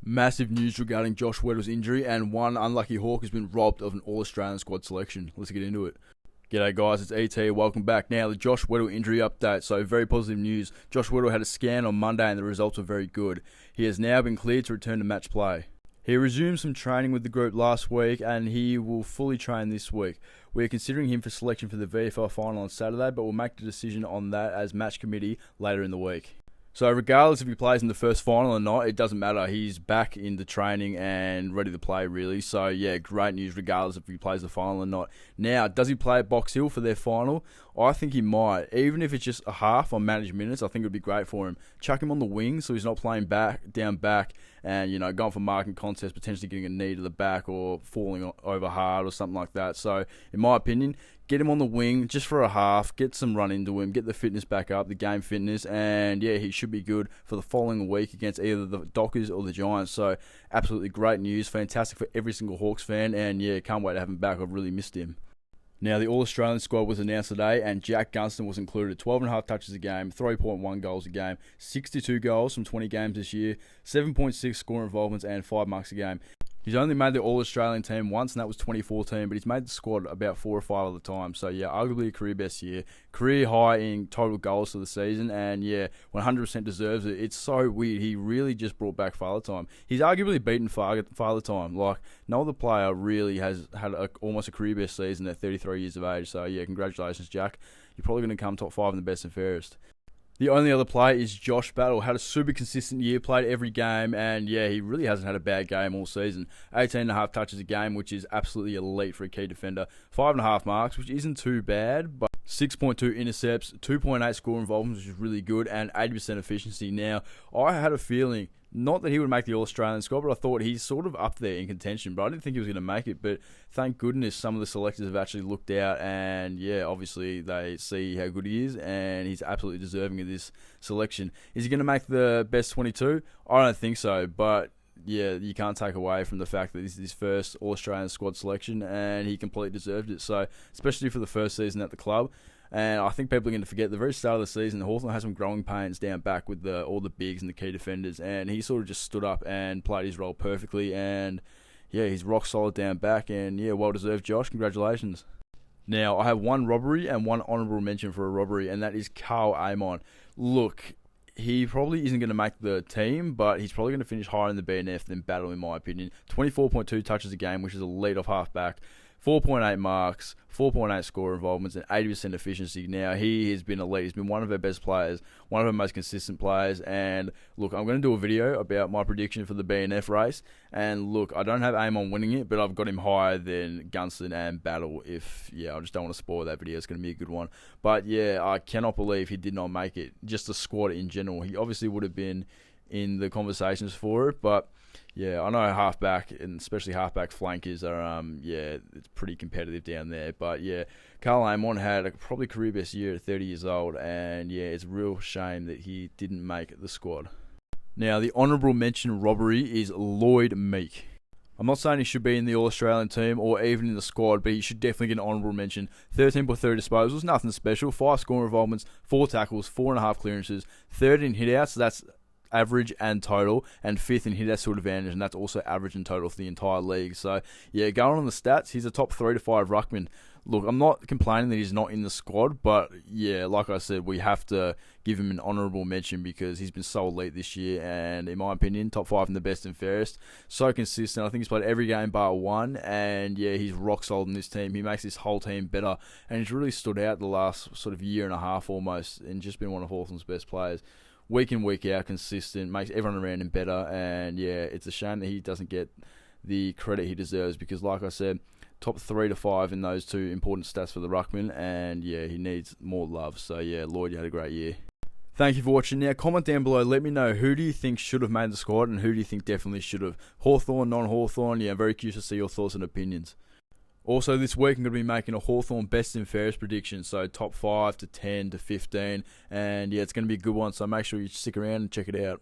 Massive news regarding Josh Weddle's injury, and one unlucky Hawk has been robbed of an All-Australian squad selection. Let's get into it. G'day guys, it's ET, welcome back. Now, the Josh Weddle injury update, so very positive news. Josh Weddle had a scan on Monday and the results were very good. He has now been cleared to return to match play. He resumed some training with the group last week and he will fully train this week. We are considering him for selection for the VFL final on Saturday, but we'll make the decision on that as match committee later in the week. So regardless if he plays in the first final or not, it doesn't matter. He's back into training and ready to play, really. So, yeah, great news regardless if he plays the final or not. Now, does he play at Box Hill for their final? I think he might. Even if it's just a half on managed minutes, I think it would be great for him. Chuck him on the wing so he's not playing down back and, you know, going for marking contests, potentially getting a knee to the back or falling over hard or something like that. So, in my opinion, get him on the wing just for a half, get some run into him, get the fitness back up, the game fitness, and yeah, he should be good for the following week against either the Dockers or the Giants. So absolutely great news, fantastic for every single Hawks fan, and yeah, can't wait to have him back. I've really missed him. Now, the All-Australian squad was announced today, and Jack Gunston was included at 12.5 touches a game, 3.1 goals a game, 62 goals from 20 games this year, 7.6 score involvements, and 5 marks a game. He's only made the All-Australian team once, and that was 2014, but he's made the squad about 4 or 5 other times. So, yeah, arguably a career best year. Career high in total goals for the season, and, yeah, 100% deserves it. It's so weird. He really just brought back Father Time. He's arguably beaten Father Time. Like, no other player really has had almost a career best season at 33 years of age. So, yeah, congratulations, Jack. You're probably going to come top 5 in the best and fairest. The only other player is Josh Battle. Had a super consistent year, played every game, and yeah, he really hasn't had a bad game all season. 18.5 touches a game, which is absolutely elite for a key defender. 5.5 marks, which isn't too bad, but 6.2 intercepts, 2.8 score involvements, which is really good, and 80% efficiency. Now, I had a feeling, not that he would make the All-Australian squad, but I thought he's sort of up there in contention, but I didn't think he was going to make it. But thank goodness some of the selectors have actually looked out, and yeah, obviously they see how good he is, and he's absolutely deserving of this selection. Is he going to make the best 22? I don't think so, but yeah, you can't take away from the fact that this is his first All-Australian squad selection, and he completely deserved it. So, especially for the first season at the club. And I think people are going to forget the very start of the season, Hawthorn had some growing pains down back with all the bigs and the key defenders, and he sort of just stood up and played his role perfectly, and yeah, he's rock solid down back, and yeah, well deserved, Josh. Congratulations. Now, I have one robbery and one honourable mention for a robbery, and that is Carl Amon. Look, he probably isn't going to make the team, but he's probably going to finish higher in the BNF than Battle, in my opinion. 24.2 touches a game, which is a lead-off half-back. 4.8 marks, 4.8 score involvements, and 80% efficiency. Now, he has been elite. He's been one of our best players, one of our most consistent players. And look, I'm going to do a video about my prediction for the BNF race. And look, I don't have aim on winning it, but I've got him higher than Gunston and Battle. I just don't want to spoil that video. It's going to be a good one. But yeah, I cannot believe he did not make it. Just the squad in general. He obviously would have been in the conversations for it, but yeah, I know halfback and especially halfback flankers are it's pretty competitive down there. But yeah, Carl Amon had a probably career best year at 30 years old, and yeah, it's a real shame that he didn't make the squad. Now, the honourable mention robbery is Lloyd Meek. I'm not saying he should be in the All-Australian team or even in the squad, but he should definitely get an honourable mention. 13.3 disposals, nothing special. 5 score involvements, 4 tackles, 4.5 clearances, 13 hitouts, so that's average and total, and 5th in hitouts to advantage, and that's also average and total for the entire league. So yeah, going on the stats, he's a top 3 to 5 ruckman. Look, I'm not complaining that he's not in the squad, but yeah, like I said, we have to give him an honourable mention because he's been so elite this year, and in my opinion, top 5 in the best and fairest. So consistent. I think he's played every game bar one, and yeah, he's rock solid in this team. He makes this whole team better, and he's really stood out the last sort of year and a half almost, and just been one of Hawthorn's best players. Week in, week out, consistent, makes everyone around him better, and yeah, it's a shame that he doesn't get the credit he deserves because, like I said, top 3 to 5 in those 2 important stats for the ruckman, and yeah, he needs more love. So yeah, Lloyd, you had a great year. Thank you for watching. Now, comment down below, let me know who do you think should have made the squad and who do you think definitely should have. Hawthorn, non-Hawthorn, yeah, I'm very curious to see your thoughts and opinions. Also, this week I'm going to be making a Hawthorn best and fairest prediction, so top 5 to 10 to 15, and yeah, it's going to be a good one, so make sure you stick around and check it out.